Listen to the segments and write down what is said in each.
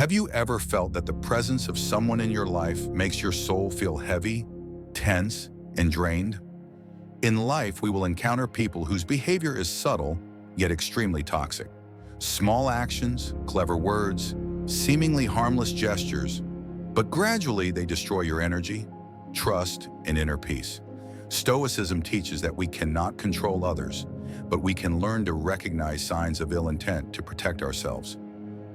Have you ever felt that the presence of someone in your life makes your soul feel heavy, tense, and drained? In life, we will encounter people whose behavior is subtle, yet extremely toxic. Small actions, clever words, seemingly harmless gestures, but gradually they destroy your energy, trust, and inner peace. Stoicism teaches that we cannot control others, but we can learn to recognize signs of ill intent to protect ourselves.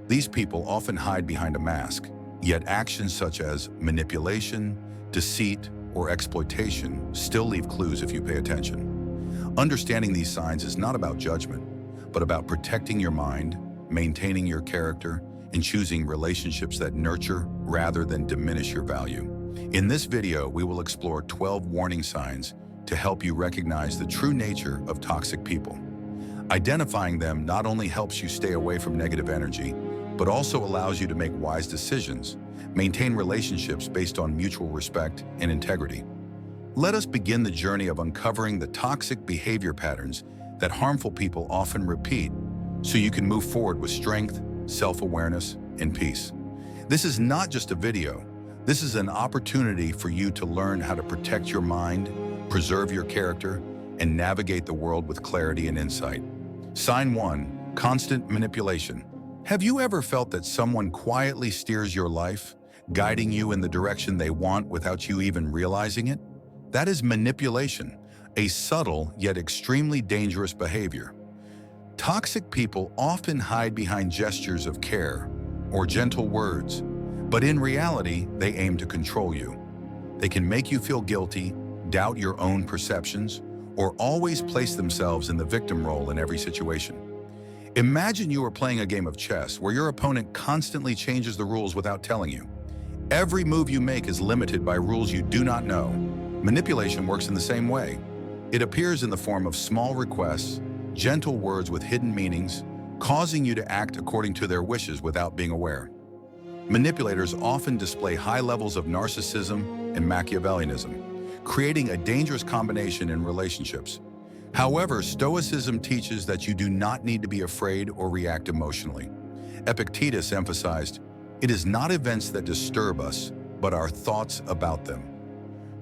These people often hide behind a mask, yet actions such as manipulation, deceit, or exploitation still leave clues if you pay attention. Understanding these signs is not about judgment, but about protecting your mind, maintaining your character, and choosing relationships that nurture rather than diminish your value. In this video, we will explore 12 warning signs to help you recognize the true nature of toxic people. Identifying them not only helps you stay away from negative energy, but also allows you to make wise decisions, maintain relationships based on mutual respect and integrity. Let us begin the journey of uncovering the toxic behavior patterns that harmful people often repeat, so you can move forward with strength, self-awareness, and peace. This is not just a video. This is an opportunity for you to learn how to protect your mind, preserve your character, and navigate the world with clarity and insight. Sign 1. Constant manipulation. Have you ever felt that someone quietly steers your life, guiding you in the direction they want without you even realizing it? That is manipulation, a subtle yet extremely dangerous behavior. Toxic people often hide behind gestures of care or gentle words, but in reality, they aim to control you. They can make you feel guilty, doubt your own perceptions, or always place themselves in the victim role in every situation. Imagine you are playing a game of chess where your opponent constantly changes the rules without telling you. Every move you make is limited by rules you do not know. Manipulation works in the same way. It appears in the form of small requests, gentle words with hidden meanings, causing you to act according to their wishes without being aware. Manipulators often display high levels of narcissism and Machiavellianism, creating a dangerous combination in relationships. However, Stoicism teaches that you do not need to be afraid or react emotionally. Epictetus emphasized, "It is not events that disturb us, but our thoughts about them."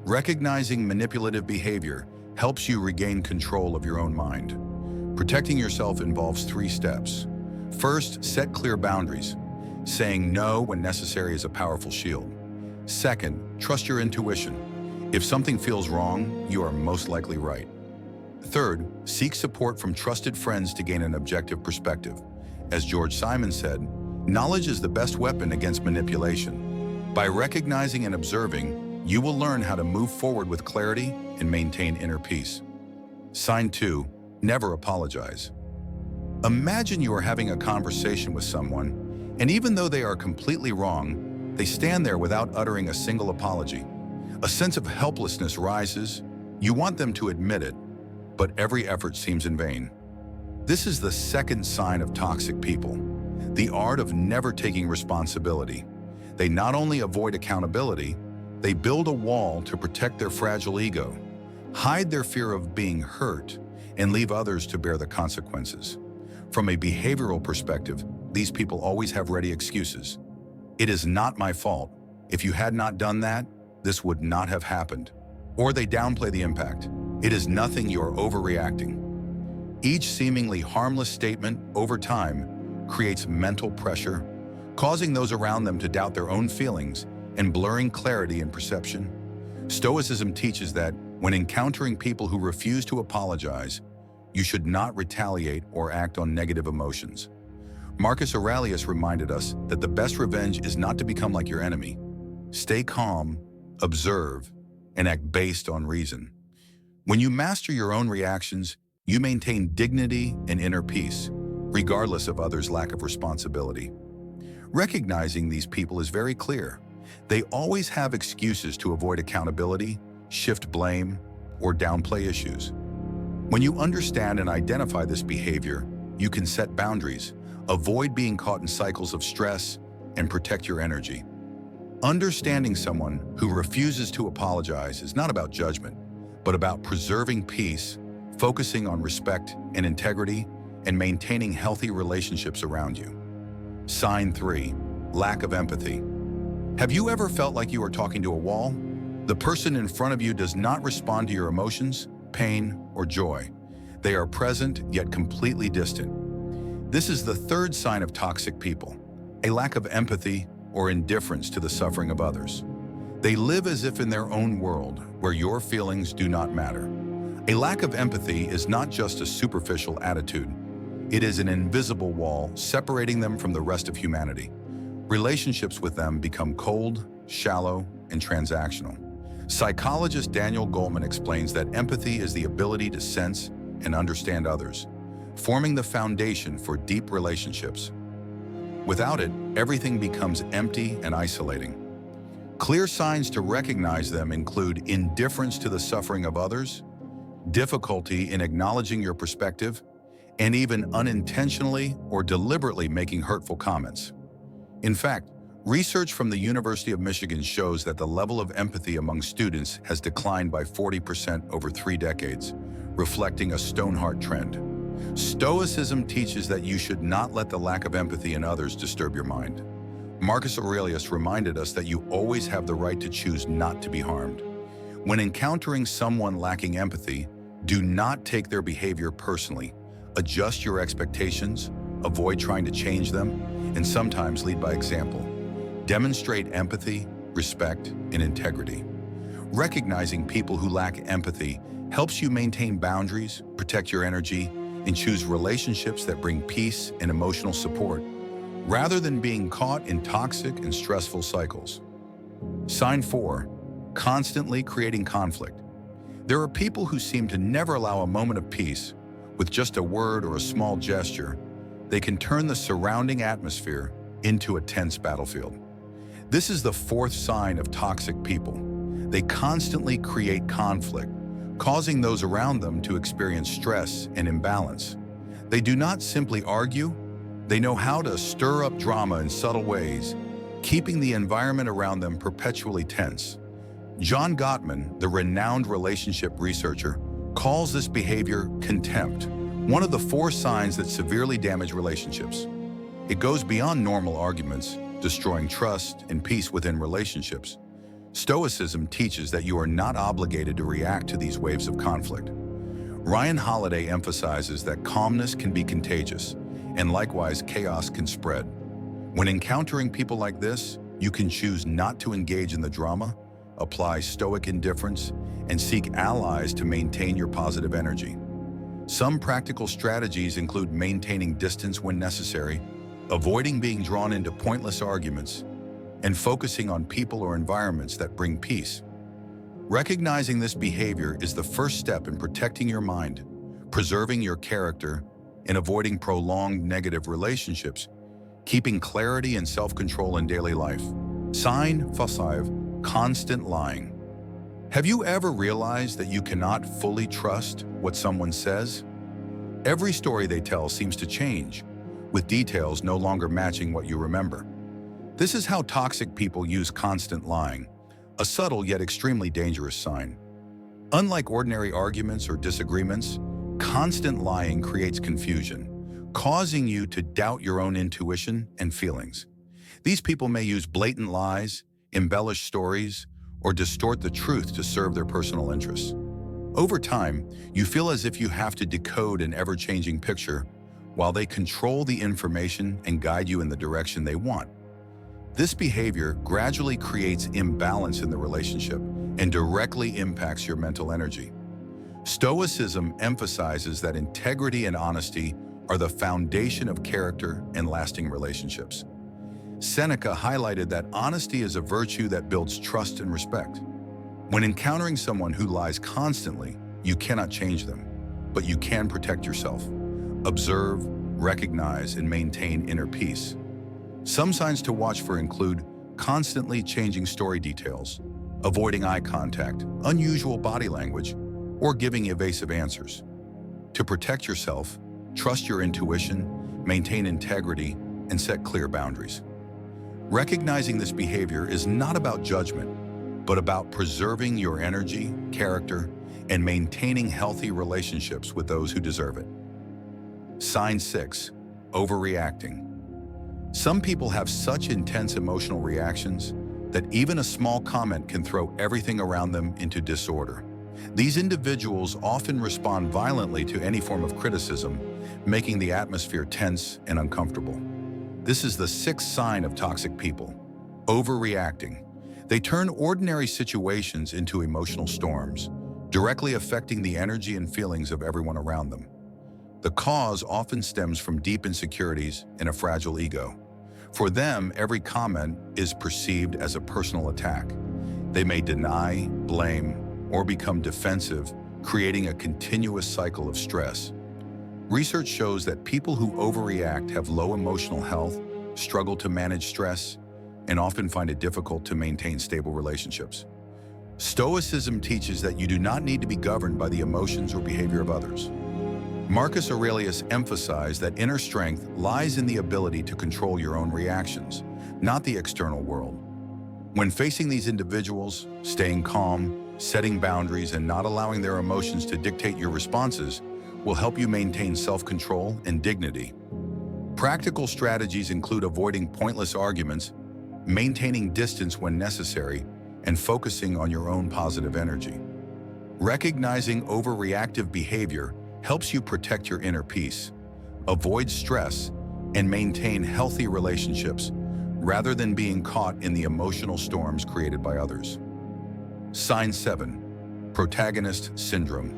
Recognizing manipulative behavior helps you regain control of your own mind. Protecting yourself involves 3 steps. First, set clear boundaries. Saying no when necessary is a powerful shield. Second, trust your intuition. If something feels wrong, you are most likely right. Third, seek support from trusted friends to gain an objective perspective. As George Simon said, knowledge is the best weapon against manipulation. By recognizing and observing, you will learn how to move forward with clarity and maintain inner peace. Sign 2. Never apologize. Imagine you are having a conversation with someone, and even though they are completely wrong, they stand there without uttering a single apology. A sense of helplessness rises. You want them to admit it, but every effort seems in vain. This is the second sign of toxic people, the art of never taking responsibility. They not only avoid accountability, they build a wall to protect their fragile ego, hide their fear of being hurt, and leave others to bear the consequences. From a behavioral perspective, these people always have ready excuses. "It is not my fault. If you had not done that, this would not have happened." Or they downplay the impact. "It is nothing, you're overreacting." Each seemingly harmless statement over time creates mental pressure, causing those around them to doubt their own feelings and blurring clarity and perception. Stoicism teaches that when encountering people who refuse to apologize, you should not retaliate or act on negative emotions. Marcus Aurelius reminded us that the best revenge is not to become like your enemy. Stay calm, observe, and act based on reason. When you master your own reactions, you maintain dignity and inner peace, regardless of others' lack of responsibility. Recognizing these people is very clear. They always have excuses to avoid accountability, shift blame, or downplay issues. When you understand and identify this behavior, you can set boundaries, avoid being caught in cycles of stress, and protect your energy. Understanding someone who refuses to apologize is not about judgment, but about preserving peace, focusing on respect and integrity, and maintaining healthy relationships around you. Sign 3. lack of empathy. Have you ever felt like you are talking to a wall? The person in front of you does not respond to your emotions, pain, or joy. They are present, yet completely distant. This is the third sign of toxic people, a lack of empathy or indifference to the suffering of others. They live as if in their own world, where your feelings do not matter. A lack of empathy is not just a superficial attitude. It is an invisible wall separating them from the rest of humanity. Relationships with them become cold, shallow, and transactional. Psychologist Daniel Goleman explains that empathy is the ability to sense and understand others, forming the foundation for deep relationships. Without it, everything becomes empty and isolating. Clear signs to recognize them include indifference to the suffering of others, difficulty in acknowledging your perspective, and even unintentionally or deliberately making hurtful comments. In fact, research from the University of Michigan shows that the level of empathy among students has declined by 40% over 3 decades, reflecting a Stoneheart trend. Stoicism teaches that you should not let the lack of empathy in others disturb your mind. Marcus Aurelius reminded us that you always have the right to choose not to be harmed. When encountering someone lacking empathy, do not take their behavior personally. Adjust your expectations, avoid trying to change them, and sometimes lead by example. Demonstrate empathy, respect, and integrity. Recognizing people who lack empathy helps you maintain boundaries, protect your energy, and choose relationships that bring peace and emotional support, rather than being caught in toxic and stressful cycles. Sign 4. Constantly creating conflict. There are people who seem to never allow a moment of peace. With just a word or a small gesture, they can turn the surrounding atmosphere into a tense battlefield. This is the 4th sign of toxic people. They constantly create conflict, causing those around them to experience stress and imbalance. They do not simply argue, they know how to stir up drama in subtle ways, keeping the environment around them perpetually tense. John Gottman, the renowned relationship researcher, calls this behavior contempt, one of the 4 signs that severely damage relationships. It goes beyond normal arguments, destroying trust and peace within relationships. Stoicism teaches that you are not obligated to react to these waves of conflict. Ryan Holiday emphasizes that calmness can be contagious, and likewise chaos can spread. When encountering people like this, you can choose not to engage in the drama, apply stoic indifference, and seek allies to maintain your positive energy. Some practical strategies include maintaining distance when necessary, avoiding being drawn into pointless arguments, and focusing on people or environments that bring peace. Recognizing this behavior is the first step in protecting your mind, preserving your character, and avoiding prolonged negative relationships, keeping clarity and self-control in daily life. Sign 5. Constant lying. Have you ever realized that you cannot fully trust what someone says? Every story they tell seems to change, with details no longer matching what you remember. This is how toxic people use constant lying, a subtle yet extremely dangerous sign. Unlike ordinary arguments or disagreements, constant lying creates confusion, causing you to doubt your own intuition and feelings. These people may use blatant lies, embellish stories, or distort the truth to serve their personal interests. Over time, you feel as if you have to decode an ever-changing picture while they control the information and guide you in the direction they want. This behavior gradually creates imbalance in the relationship and directly impacts your mental energy. Stoicism emphasizes that integrity and honesty are the foundation of character and lasting relationships. Seneca highlighted that honesty is a virtue that builds trust and respect. When encountering someone who lies constantly, you cannot change them, but you can protect yourself. Observe, recognize, and maintain inner peace. Some signs to watch for include constantly changing story details, avoiding eye contact, unusual body language, or giving evasive answers. To protect yourself, trust your intuition, maintain integrity, and set clear boundaries. Recognizing this behavior is not about judgment, but about preserving your energy, character, and maintaining healthy relationships with those who deserve it. Sign 6. Overreacting. Some people have such intense emotional reactions that even a small comment can throw everything around them into disorder. These individuals often respond violently to any form of criticism, making the atmosphere tense and uncomfortable. This is the sixth sign of toxic people: overreacting. They turn ordinary situations into emotional storms, directly affecting the energy and feelings of everyone around them. The cause often stems from deep insecurities and a fragile ego. For them, every comment is perceived as a personal attack. They may deny, blame, or become defensive, creating a continuous cycle of stress. Research shows that people who overreact have low emotional health, struggle to manage stress, and often find it difficult to maintain stable relationships. Stoicism teaches that you do not need to be governed by the emotions or behavior of others. Marcus Aurelius emphasized that inner strength lies in the ability to control your own reactions, not the external world. When facing these individuals, staying calm, setting boundaries, and not allowing their emotions to dictate your responses will help you maintain self-control and dignity. Practical strategies include avoiding pointless arguments, maintaining distance when necessary, and focusing on your own positive energy. Recognizing overreactive behavior helps you protect your inner peace, avoid stress, and maintain healthy relationships rather than being caught in the emotional storms created by others. Sign 7. Protagonist Syndrome.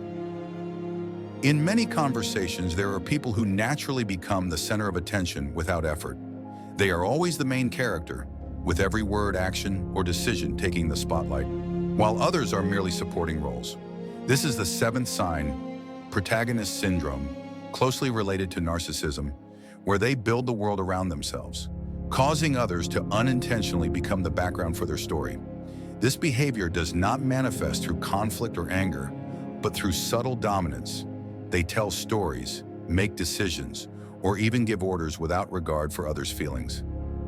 In many conversations, there are people who naturally become the center of attention without effort. They are always the main character, with every word, action, or decision taking the spotlight, while others are merely supporting roles. This is the seventh sign, Protagonist Syndrome, closely related to narcissism, where they build the world around themselves, causing others to unintentionally become the background for their story. This behavior does not manifest through conflict or anger, but through subtle dominance. They tell stories, make decisions, or even give orders without regard for others' feelings.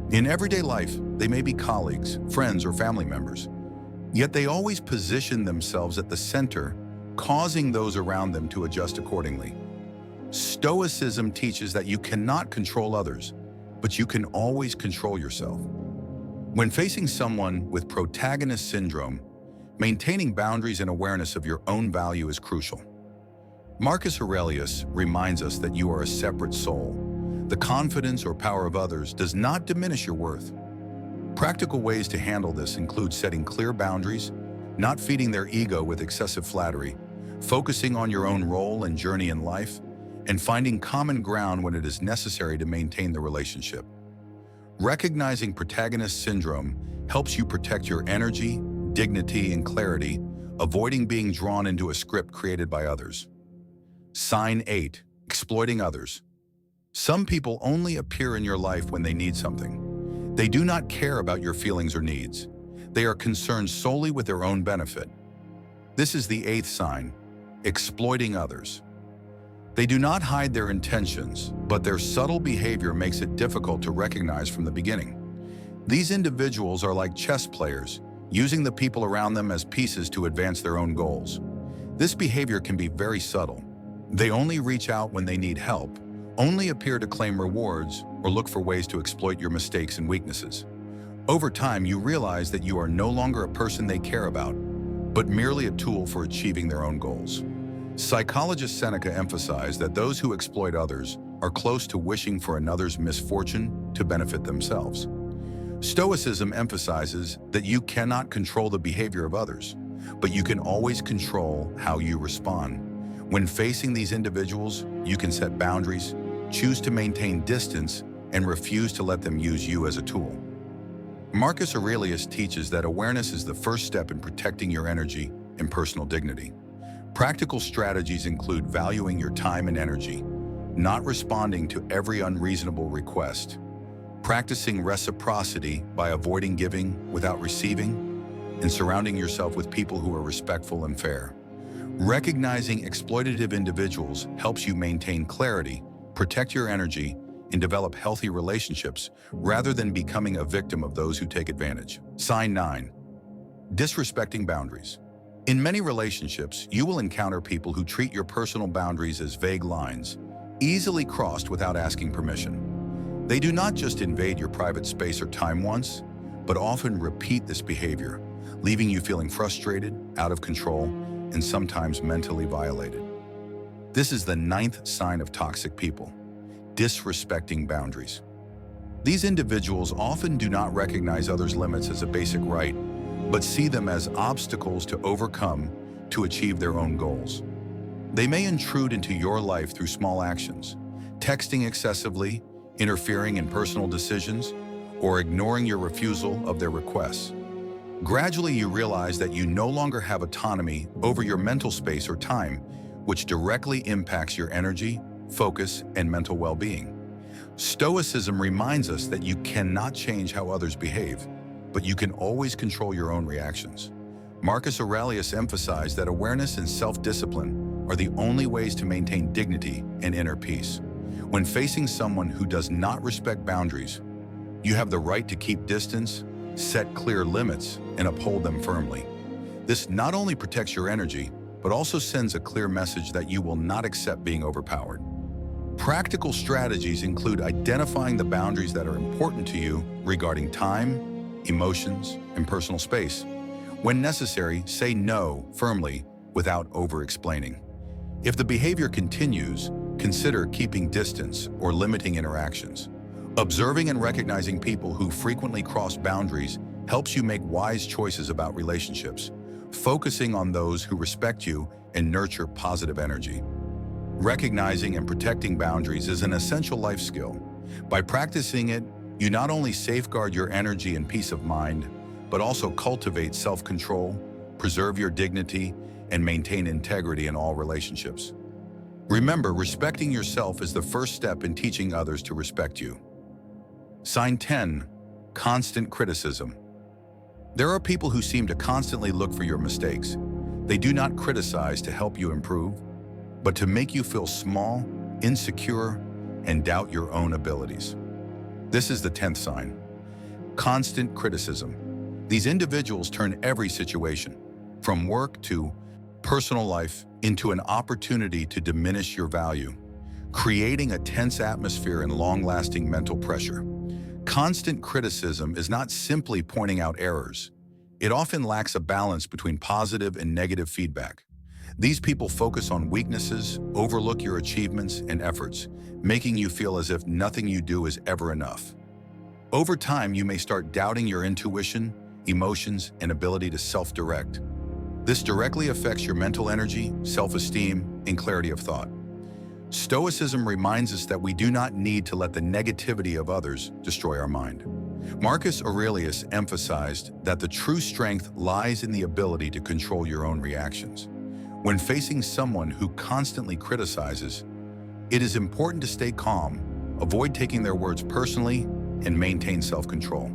In everyday life, they may be colleagues, friends, or family members, yet they always position themselves at the center, causing those around them to adjust accordingly. Stoicism teaches that you cannot control others, but you can always control yourself. When facing someone with protagonist syndrome, maintaining boundaries and awareness of your own value is crucial. Marcus Aurelius reminds us that you are a separate soul. The confidence or power of others does not diminish your worth. Practical ways to handle this include setting clear boundaries, not feeding their ego with excessive flattery, focusing on your own role and journey in life, and finding common ground when it is necessary to maintain the relationship. Recognizing protagonist syndrome helps you protect your energy, dignity, and clarity, avoiding being drawn into a script created by others. Sign 8. Exploiting others. Some people only appear in your life when they need something. They do not care about your feelings or needs. They are concerned solely with their own benefit. This is the 8th sign, exploiting others. They do not hide their intentions, but their subtle behavior makes it difficult to recognize from the beginning. These individuals are like chess players, using the people around them as pieces to advance their own goals. This behavior can be very subtle. They only reach out when they need help, only appear to claim rewards, or look for ways to exploit your mistakes and weaknesses. Over time, you realize that you are no longer a person they care about, but merely a tool for achieving their own goals. Psychologist Seneca emphasized that those who exploit others are close to wishing for another's misfortune to benefit themselves. Stoicism emphasizes that you cannot control the behavior of others, but you can always control how you respond. When facing these individuals, you can set boundaries, choose to maintain distance, and refuse to let them use you as a tool. Marcus Aurelius teaches that awareness is the first step in protecting your energy and personal dignity. Practical strategies include valuing your time and energy, not responding to every unreasonable request, practicing reciprocity by avoiding giving without receiving, and surrounding yourself with people who are respectful and fair. Recognizing exploitative individuals helps you maintain clarity, protect your energy, and develop healthy relationships rather than becoming a victim of those who take advantage. Sign 9. Disrespecting boundaries. In many relationships, you will encounter people who treat your personal boundaries as vague lines, easily crossed without asking permission. They do not just invade your private space or time once, but often repeat this behavior, leaving you feeling frustrated, out of control, and sometimes mentally violated. This is the 9th sign of toxic people: disrespecting boundaries. These individuals often do not recognize others' limits as a basic right, but see them as obstacles to overcome to achieve their own goals. They may intrude into your life through small actions, texting excessively, interfering in personal decisions, or ignoring your refusal of their requests. Gradually, you realize that you no longer have autonomy over your mental space or time, which directly impacts your energy, focus, and mental well-being. Stoicism reminds us that you cannot change how others behave, but you can always control your own reactions. Marcus Aurelius emphasized that awareness and self-discipline are the only ways to maintain dignity and inner peace. When facing someone who does not respect boundaries, you have the right to keep distance, set clear limits, and uphold them firmly. This not only protects your energy, but also sends a clear message that you will not accept being overpowered. Practical strategies include identifying the boundaries that are important to you regarding time, emotions, and personal space. When necessary, say no firmly without over-explaining. If the behavior continues, consider keeping distance or limiting interactions. Observing and recognizing people who frequently cross boundaries helps you make wise choices about relationships, focusing on those who respect you and nurture positive energy. Recognizing and protecting boundaries is an essential life skill. By practicing it, you not only safeguard your energy and peace of mind, but also cultivate self-control, preserve your dignity, and maintain integrity in all relationships. Remember, respecting yourself is the first step in teaching others to respect you. Sign 10. Constant criticism. There are people who seem to constantly look for your mistakes. They do not criticize to help you improve, but to make you feel small, insecure, and doubt your own abilities. This is the 10th sign. Constant criticism. These individuals turn every situation, from work to personal life, into an opportunity to diminish your value, creating a tense atmosphere and long-lasting mental pressure. Constant criticism is not simply pointing out errors. It often lacks a balance between positive and negative feedback. These people focus on weaknesses, overlook your achievements and efforts, making you feel as if nothing you do is ever enough. Over time, you may start doubting your intuition, emotions, and ability to self-direct. This directly affects your mental energy, self-esteem, and clarity of thought. Stoicism reminds us that we do not need to let the negativity of others destroy our mind. Marcus Aurelius emphasized that the true strength lies in the ability to control your own reactions. When facing someone who constantly criticizes, it is important to stay calm, avoid taking their words personally, and maintain self-control.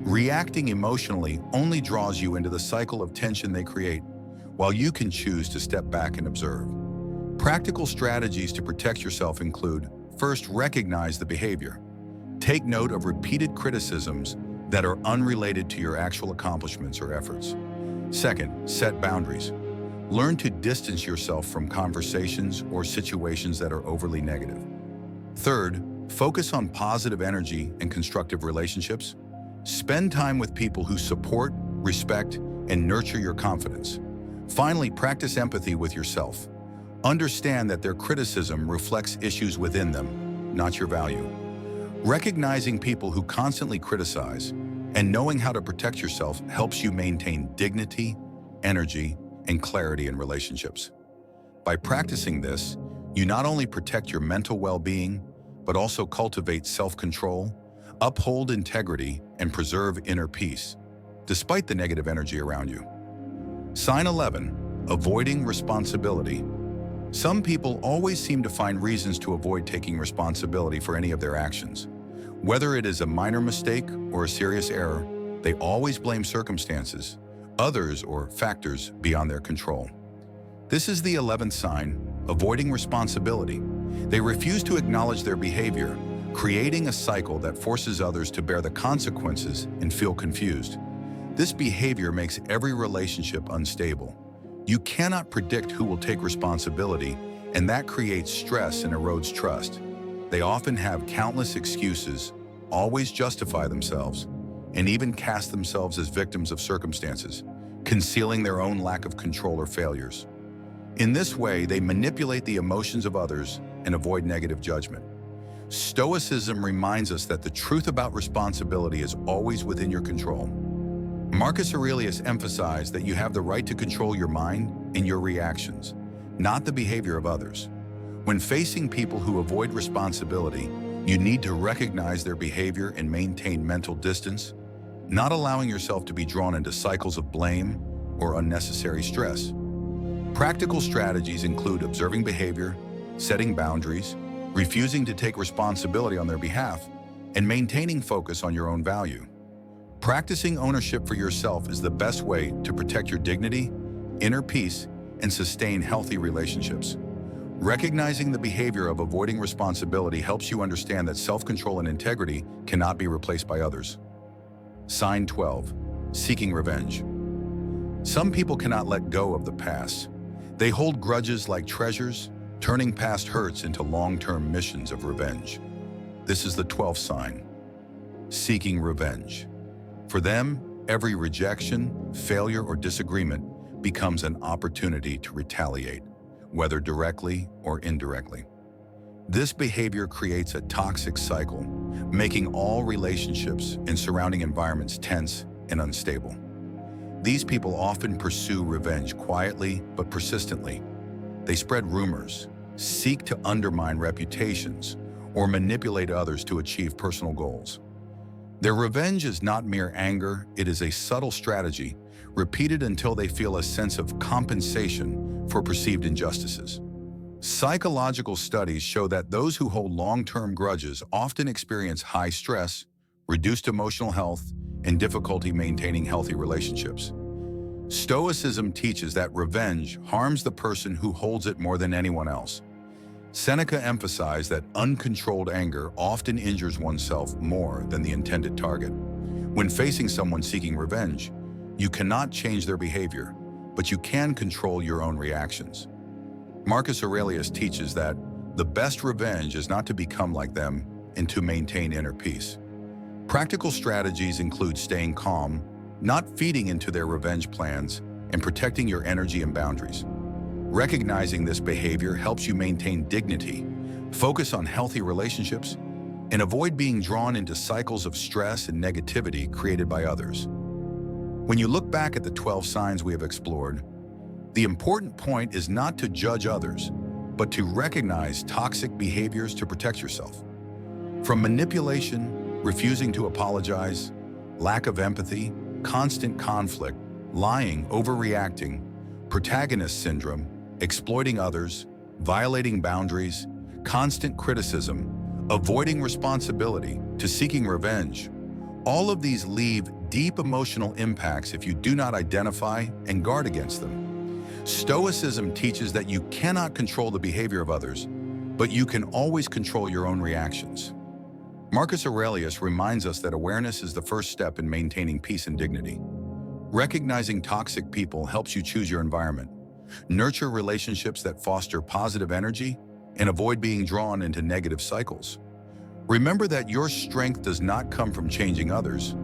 Reacting emotionally only draws you into the cycle of tension they create, while you can choose to step back and observe. Practical strategies to protect yourself include: first, recognize the behavior. Take note of repeated criticisms that are unrelated to your actual accomplishments or efforts. Second, set boundaries. Learn to distance yourself from conversations or situations that are overly negative. Third, focus on positive energy and constructive relationships. Spend time with people who support, respect, and nurture your confidence. Finally, practice empathy with yourself. Understand that their criticism reflects issues within them, not your value. Recognizing people who constantly criticize and knowing how to protect yourself helps you maintain dignity, energy, and clarity in relationships. By practicing this, you not only protect your mental well-being, but also cultivate self-control, uphold integrity, and preserve inner peace, despite the negative energy around you. Sign 11. Avoiding responsibility. Some people always seem to find reasons to avoid taking responsibility for any of their actions. Whether it is a minor mistake or a serious error, they always blame circumstances, others, or factors beyond their control. This is the 11th sign, avoiding responsibility. They refuse to acknowledge their behavior, creating a cycle that forces others to bear the consequences and feel confused. This behavior makes every relationship unstable. You cannot predict who will take responsibility, and that creates stress and erodes trust. They often have countless excuses, always justify themselves, and even cast themselves as victims of circumstances, concealing their own lack of control or failures. In this way, they manipulate the emotions of others and avoid negative judgment. Stoicism reminds us that the truth about responsibility is always within your control. Marcus Aurelius emphasized that you have the right to control your mind and your reactions, not the behavior of others. When facing people who avoid responsibility, you need to recognize their behavior and maintain mental distance, not allowing yourself to be drawn into cycles of blame or unnecessary stress. Practical strategies include observing behavior, setting boundaries, refusing to take responsibility on their behalf, and maintaining focus on your own value. Practicing ownership for yourself is the best way to protect your dignity, inner peace, and sustain healthy relationships. Recognizing the behavior of avoiding responsibility helps you understand that self-control and integrity cannot be replaced by others. Sign 12. Seeking revenge. Some people cannot let go of the past. They hold grudges like treasures, turning past hurts into long-term missions of revenge. This is the 12th sign. Seeking revenge. For them, every rejection, failure, or disagreement becomes an opportunity to retaliate, whether directly or indirectly. This behavior creates a toxic cycle, making all relationships and surrounding environments tense and unstable. These people often pursue revenge quietly but persistently. They spread rumors, seek to undermine reputations, or manipulate others to achieve personal goals. Their revenge is not mere anger, it is a subtle strategy, repeated until they feel a sense of compensation for perceived injustices. Psychological studies show that those who hold long-term grudges often experience high stress, reduced emotional health, and difficulty maintaining healthy relationships. Stoicism teaches that revenge harms the person who holds it more than anyone else. Seneca emphasized that uncontrolled anger often injures oneself more than the intended target. When facing someone seeking revenge, you cannot change their behavior, but you can control your own reactions. Marcus Aurelius teaches that the best revenge is not to become like them and to maintain inner peace. Practical strategies include staying calm, not feeding into their revenge plans, and protecting your energy and boundaries. Recognizing this behavior helps you maintain dignity, focus on healthy relationships, and avoid being drawn into cycles of stress and negativity created by others. When you look back at the 12 signs we have explored, the important point is not to judge others, but to recognize toxic behaviors to protect yourself. From manipulation, refusing to apologize, lack of empathy, constant conflict, lying, overreacting, protagonist syndrome, exploiting others, violating boundaries, constant criticism, avoiding responsibility, to seeking revenge. All of these leave deep emotional impacts if you do not identify and guard against them. Stoicism teaches that you cannot control the behavior of others, but you can always control your own reactions. Marcus Aurelius reminds us that awareness is the first step in maintaining peace and dignity. Recognizing toxic people helps you choose your environment, nurture relationships that foster positive energy, and avoid being drawn into negative cycles. Remember that your strength does not come from changing others,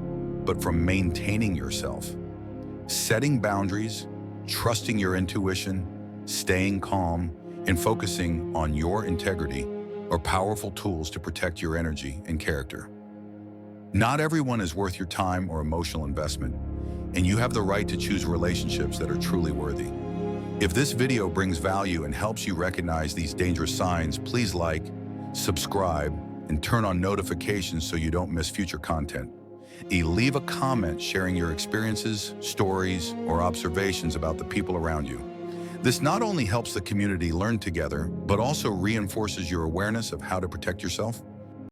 but from maintaining yourself. Setting boundaries, trusting your intuition, staying calm, and focusing on your integrity are powerful tools to protect your energy and character. Not everyone is worth your time or emotional investment, and you have the right to choose relationships that are truly worthy. If this video brings value and helps you recognize these dangerous signs, please like, subscribe, and turn on notifications so you don't miss future content. Leave a comment sharing your experiences, stories, or observations about the people around you. This not only helps the community learn together, but also reinforces your awareness of how to protect yourself.